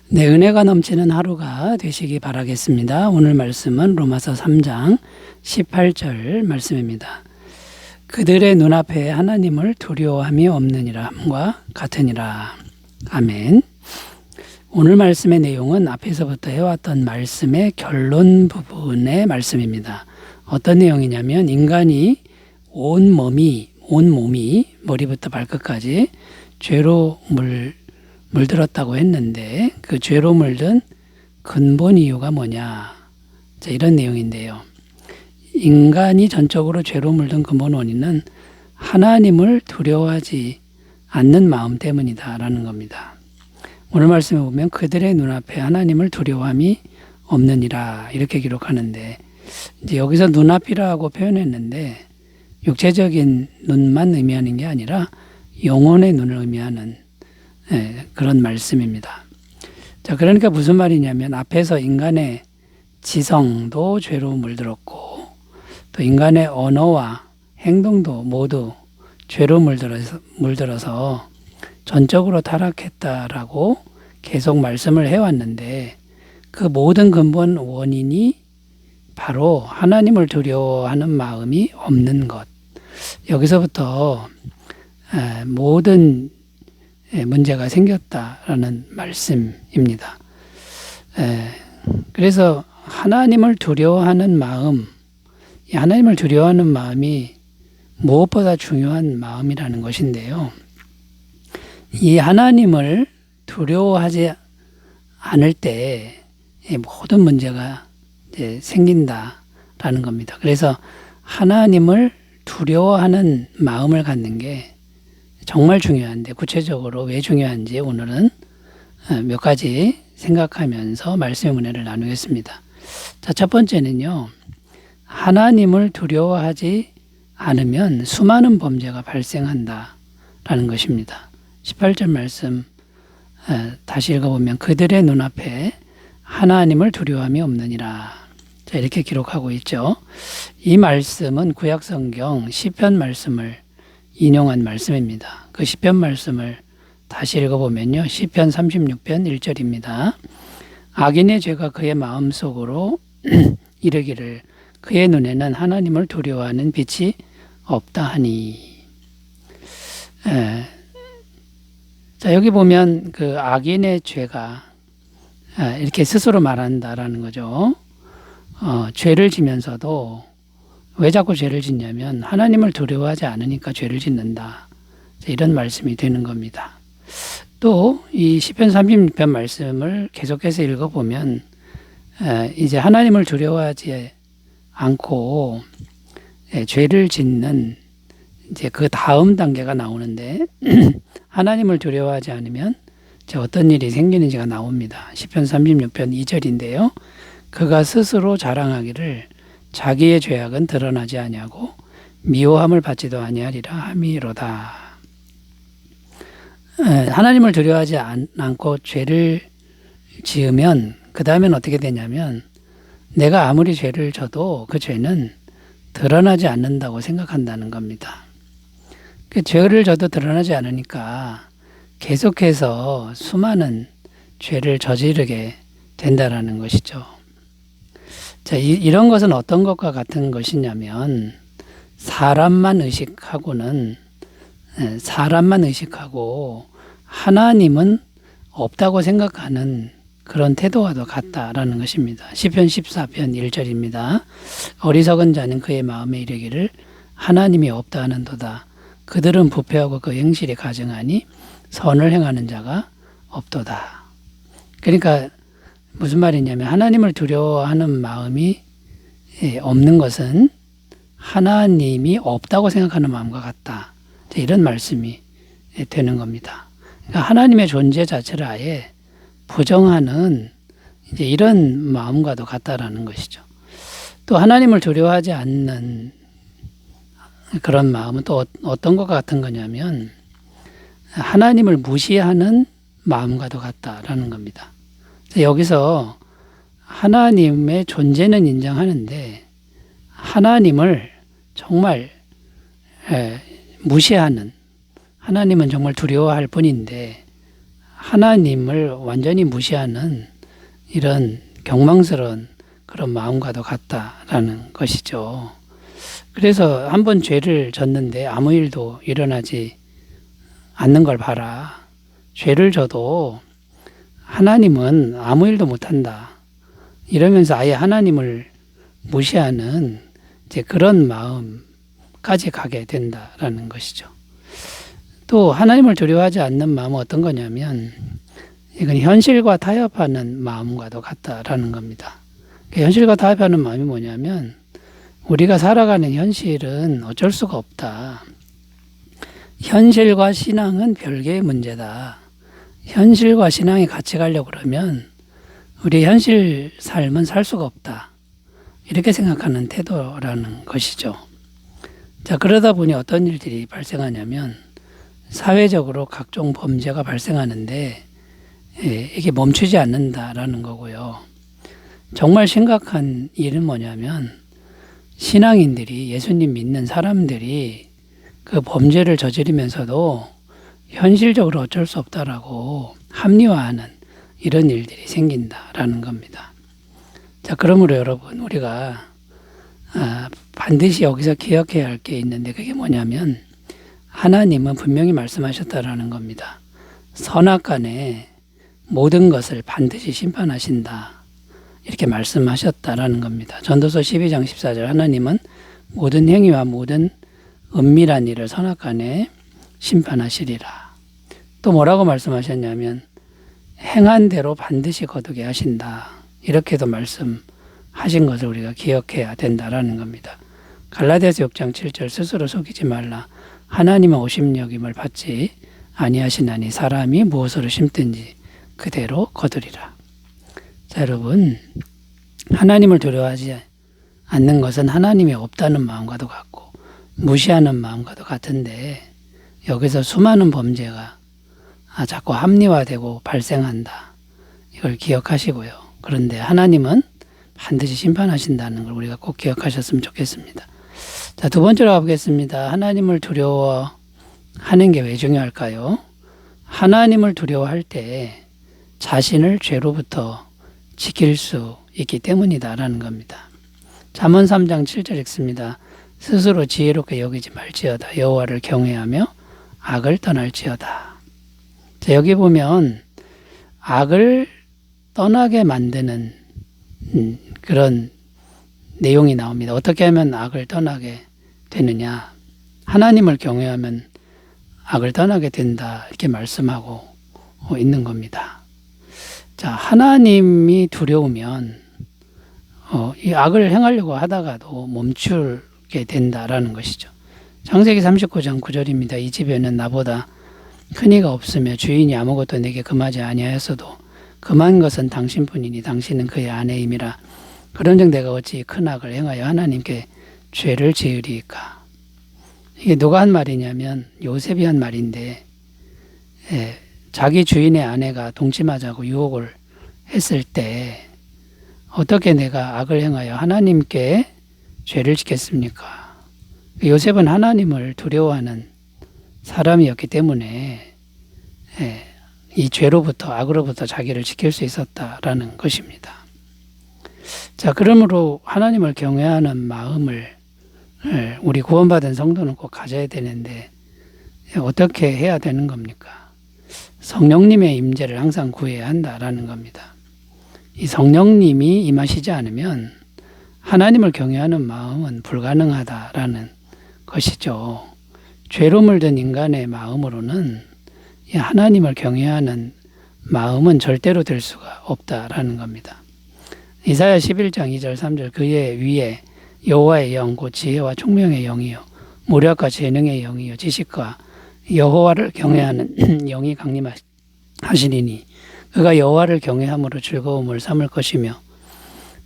네, 은혜가 넘치는 하루가 되시기 바라겠습니다. 오늘 말씀은 로마서 3장 18절 말씀입니다. 그들의 눈앞에 하나님을 두려워함이 없느니라 함과 같으니라. 아멘. 오늘 말씀의 내용은 앞에서부터 해왔던 말씀의 결론 부분의 말씀입니다. 어떤 내용이냐면 인간이 온 몸이 머리부터 발끝까지 죄로 물들었다고 했는데 그 죄로 물든 근본 이유가 뭐냐, 자, 이런 내용인데요. 인간이 전적으로 죄로 물든 근본 원인은 하나님을 두려워하지 않는 마음 때문이다라는 겁니다. 오늘 말씀에 보면 그들의 눈앞에 하나님을 두려워함이 없느니라 이렇게 기록하는데, 이제 여기서 눈앞이라고 표현했는데 육체적인 눈만 의미하는 게 아니라 영혼의 눈을 의미하는 그런 말씀입니다. 자, 그러니까 무슨 말이냐면 앞에서 인간의 지성도 죄로 물들었고 또 인간의 언어와 행동도 모두 죄로 물들어서 전적으로 타락했다라고 계속 말씀을 해왔는데, 그 모든 근본 원인이 바로 하나님을 두려워하는 마음이 없는 것. 여기서부터 모든 문제가 생겼다라는 말씀입니다. 그래서 하나님을 두려워하는 마음, 이 하나님을 두려워하는 마음이 무엇보다 중요한 마음이라는 것인데요. 이 하나님을 두려워하지 않을 때 모든 문제가 이제 생긴다라는 겁니다. 그래서 하나님을 두려워하는 마음을 갖는 게 정말 중요한데, 구체적으로 왜 중요한지 오늘은 몇 가지 생각하면서 말씀의 은혜를 나누겠습니다. 자, 첫 번째는요, 하나님을 두려워하지 않으면 수많은 범죄가 발생한다라는 것입니다. 18절 말씀 다시 읽어보면 그들의 눈앞에 하나님을 두려워함이 없느니라. 자, 이렇게 기록하고 있죠. 이 말씀은 구약성경 시편 말씀을 인용한 말씀입니다. 그 시편 말씀을 다시 읽어보면요, 시편 36편 1절입니다. 악인의 죄가 그의 마음속으로 이르기를 그의 눈에는 하나님을 두려워하는 빛이 없다 하니. 자, 여기 보면 그 악인의 죄가 이렇게 스스로 말한다라는 거죠. 죄를 지면서도 왜 자꾸 죄를 짓냐면 하나님을 두려워하지 않으니까 죄를 짓는다, 이런 말씀이 되는 겁니다. 또 이 시편 36편 말씀을 계속해서 읽어보면 이제 하나님을 두려워하지 않고 죄를 짓는 이제 그 다음 단계가 나오는데 하나님을 두려워하지 않으면 어떤 일이 생기는지가 나옵니다. 시편 36편 2절인데요. 그가 스스로 자랑하기를 자기의 죄악은 드러나지 아니하고 미워함을 받지도 아니하리라 함이로다. 하나님을 두려워하지 않고 죄를 지으면 그 다음엔 어떻게 되냐면 내가 아무리 죄를 져도 그 죄는 드러나지 않는다고 생각한다는 겁니다. 그 죄를 져도 드러나지 않으니까 계속해서 수많은 죄를 저지르게 된다라는 것이죠. 자, 이런 것은 어떤 것과 같은 것이냐면 사람만 의식하고 하나님은 없다고 생각하는 그런 태도와도 같다라는 것입니다. 시편 14편 1절입니다. 어리석은 자는 그의 마음에 이르기를 하나님이 없다 하는도다. 그들은 부패하고 그 행실이 가증하니 선을 행하는 자가 없도다. 그러니까 무슨 말이냐면 하나님을 두려워하는 마음이 없는 것은 하나님이 없다고 생각하는 마음과 같다, 이런 말씀이 되는 겁니다. 그러니까 하나님의 존재 자체를 아예 부정하는 이제 이런 마음과도 같다라는 것이죠. 또 하나님을 두려워하지 않는 그런 마음은 또 어떤 것과 같은 거냐면 하나님을 무시하는 마음과도 같다라는 겁니다. 여기서 하나님의 존재는 인정하는데 하나님을 정말 무시하는, 하나님은 정말 두려워할 뿐인데 하나님을 완전히 무시하는 이런 경망스러운 그런 마음과도 같다라는 것이죠. 그래서 한번 죄를 졌는데 아무 일도 일어나지 않는 걸 봐라. 죄를 져도 하나님은 아무 일도 못한다. 이러면서 아예 하나님을 무시하는 이제 그런 마음까지 가게 된다라는 것이죠. 또 하나님을 두려워하지 않는 마음은 어떤 거냐면 이건 현실과 타협하는 마음과도 같다라는 겁니다. 현실과 타협하는 마음이 뭐냐면 우리가 살아가는 현실은 어쩔 수가 없다. 현실과 신앙은 별개의 문제다. 현실과 신앙이 같이 가려고 그러면 우리 현실 삶은 살 수가 없다. 이렇게 생각하는 태도라는 것이죠. 자, 그러다 보니 어떤 일들이 발생하냐면 사회적으로 각종 범죄가 발생하는데 이게 멈추지 않는다라는 거고요. 정말 심각한 일은 뭐냐면 신앙인들이 예수님 믿는 사람들이 그 범죄를 저지르면서도 현실적으로 어쩔 수 없다라고 합리화하는 이런 일들이 생긴다라는 겁니다. 자, 그러므로 여러분 우리가 반드시 여기서 기억해야 할 게 있는데 그게 뭐냐면 하나님은 분명히 말씀하셨다라는 겁니다. 선악간에 모든 것을 반드시 심판하신다. 이렇게 말씀하셨다라는 겁니다. 전도서 12장 14절 하나님은 모든 행위와 모든 은밀한 일을 선악간에 심판하시리라. 또 뭐라고 말씀하셨냐면 행한 대로 반드시 거두게 하신다. 이렇게도 말씀하신 것을 우리가 기억해야 된다라는 겁니다. 갈라디아서 6장 7절 스스로 속이지 말라. 하나님의 오심여김을 받지 아니하시나니 사람이 무엇으로 심든지 그대로 거두리라. 자, 여러분 하나님을 두려워하지 않는 것은 하나님이 없다는 마음과도 같고 무시하는 마음과도 같은데 여기서 수많은 범죄가 자꾸 합리화되고 발생한다. 이걸 기억하시고요. 그런데 하나님은 반드시 심판하신다는 걸 우리가 꼭 기억하셨으면 좋겠습니다. 자, 두 번째로 가보겠습니다. 하나님을 두려워하는 게 왜 중요할까요? 하나님을 두려워할 때 자신을 죄로부터 지킬 수 있기 때문이다라는 겁니다. 잠언 3장 7절 읽습니다. 스스로 지혜롭게 여기지 말지어다. 여호와를 경외하며 악을 떠날지어다. 자, 여기 보면 악을 떠나게 만드는 그런 내용이 나옵니다. 어떻게 하면 악을 떠나게 되느냐? 하나님을 경외하면 악을 떠나게 된다. 이렇게 말씀하고 있는 겁니다. 자, 하나님이 두려우면 이 악을 행하려고 하다가도 멈추게 된다라는 것이죠. 창세기 39장 9절입니다. 이 집에는 나보다 큰 이가 없으며 주인이 아무것도 내게 금하지 아니하였어도 금한 것은 당신뿐이니 당신은 그의 아내임이라. 그런즉 내가 어찌 큰 악을 행하여 하나님께 죄를 지으리까. 이게 누가 한 말이냐면 요셉이 한 말인데 자기 주인의 아내가 동침하자고 유혹을 했을 때 어떻게 내가 악을 행하여 하나님께 죄를 짓겠습니까? 요셉은 하나님을 두려워하는 사람이었기 때문에 이 죄로부터 악으로부터 자기를 지킬 수 있었다라는 것입니다. 자, 그러므로 하나님을 경외하는 마음을 우리 구원받은 성도는 꼭 가져야 되는데 어떻게 해야 되는 겁니까? 성령님의 임재를 항상 구해야 한다라는 겁니다. 이 성령님이 임하시지 않으면 하나님을 경외하는 마음은 불가능하다라는 것이죠. 죄로 물든 인간의 마음으로는 하나님을 경외하는 마음은 절대로 될 수가 없다라는 겁니다. 이사야 11장 2절 3절 그의 위에 여호와의 영 곧 지혜와 총명의 영이요 모략과 재능의 영이요 지식과 여호와를 경외하는 영이 강림하시리니 그가 여호와를 경외함으로 즐거움을 삼을 것이며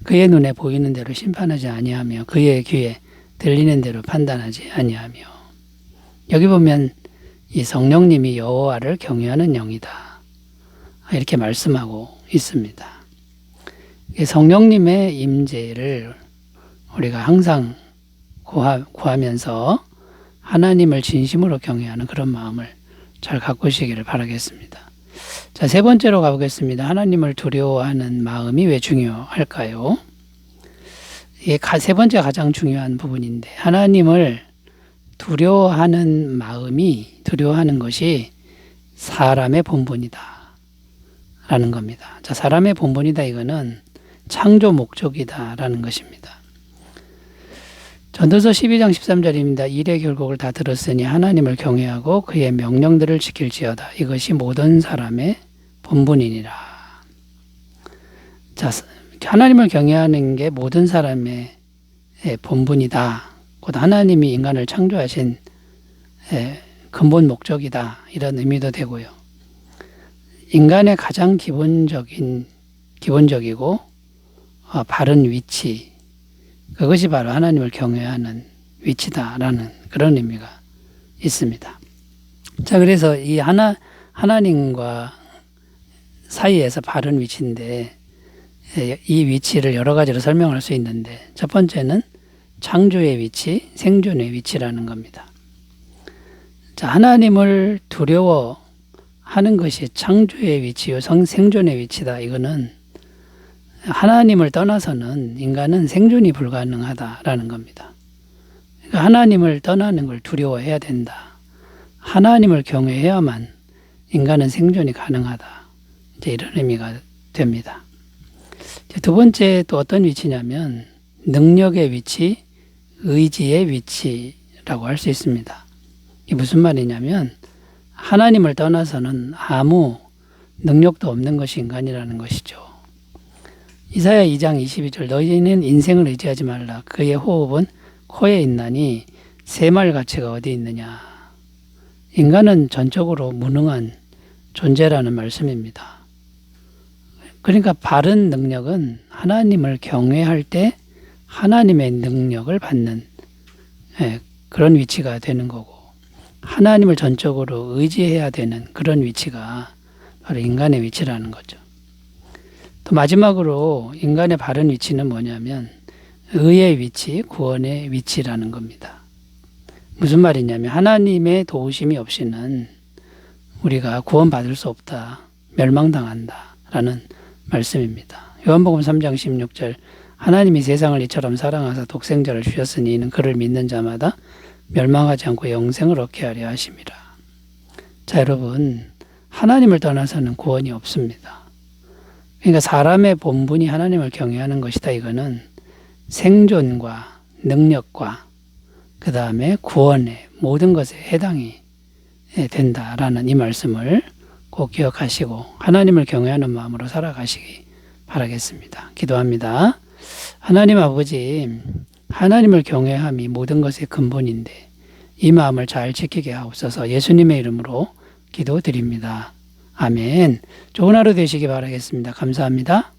그의 눈에 보이는 대로 심판하지 아니하며 그의 귀에 들리는 대로 판단하지 아니하며. 여기 보면 이 성령님이 여호와를 경외하는 영이다 이렇게 말씀하고 있습니다. 성령님의 임재를 우리가 항상 구하면서 하나님을 진심으로 경외하는 그런 마음을 잘 가꾸시기를 바라겠습니다. 자, 세 번째로 가보겠습니다. 하나님을 두려워하는 마음이 왜 중요할까요? 이게 세 번째가 가장 중요한 부분인데, 하나님을 두려워하는 마음이, 두려워하는 것이 사람의 본분이다 라는 겁니다. 자, 사람의 본분이다, 이거는 창조 목적이다 라는 것입니다. 전도서 12장 13절입니다. 일의 결국을 다 들었으니 하나님을 경외하고 그의 명령들을 지킬지어다. 이것이 모든 사람의 본분이니라. 자, 하나님을 경외하는 게 모든 사람의 본분이다. 곧 하나님이 인간을 창조하신 근본 목적이다. 이런 의미도 되고요. 인간의 가장 기본적이고 바른 위치, 그것이 바로 하나님을 경외하는 위치다라는 그런 의미가 있습니다. 자, 그래서 이 하나님과 사이에서 바른 위치인데, 이 위치를 여러 가지로 설명할 수 있는데, 첫 번째는 창조의 위치, 생존의 위치라는 겁니다. 자, 하나님을 두려워하는 것이 창조의 위치요, 생존의 위치다. 이거는 하나님을 떠나서는 인간은 생존이 불가능하다라는 겁니다. 그러니까 하나님을 떠나는 걸 두려워해야 된다. 하나님을 경외해야만 인간은 생존이 가능하다. 이제 이런 의미가 됩니다. 두 번째 또 어떤 위치냐면 능력의 위치, 의지의 위치라고 할 수 있습니다. 이게 무슨 말이냐면 하나님을 떠나서는 아무 능력도 없는 것이 인간이라는 것이죠. 이사야 2장 22절 너희는 인생을 의지하지 말라. 그의 호흡은 코에 있나니 새말 가치가 어디 있느냐. 인간은 전적으로 무능한 존재라는 말씀입니다. 그러니까 바른 능력은 하나님을 경외할 때 하나님의 능력을 받는 그런 위치가 되는 거고, 하나님을 전적으로 의지해야 되는 그런 위치가 바로 인간의 위치라는 거죠. 또 마지막으로 인간의 바른 위치는 뭐냐면 의의 위치, 구원의 위치라는 겁니다. 무슨 말이냐면 하나님의 도우심이 없이는 우리가 구원받을 수 없다, 멸망당한다 라는 말씀입니다. 요한복음 3장 16절 하나님이 세상을 이처럼 사랑하사 독생자를 주셨으니 이는 그를 믿는 자마다 멸망하지 않고 영생을 얻게 하려 하심이라. 자, 여러분, 하나님을 떠나서는 구원이 없습니다. 그러니까 사람의 본분이 하나님을 경외하는 것이다. 이거는 생존과 능력과 그 다음에 구원의 모든 것에 해당이 된다라는 이 말씀을 꼭 기억하시고 하나님을 경외하는 마음으로 살아가시기 바라겠습니다. 기도합니다. 하나님 아버지, 하나님을 경외함이 모든 것의 근본인데 이 마음을 잘 지키게 하옵소서. 예수님의 이름으로 기도드립니다. 아멘. 좋은 하루 되시기 바라겠습니다. 감사합니다.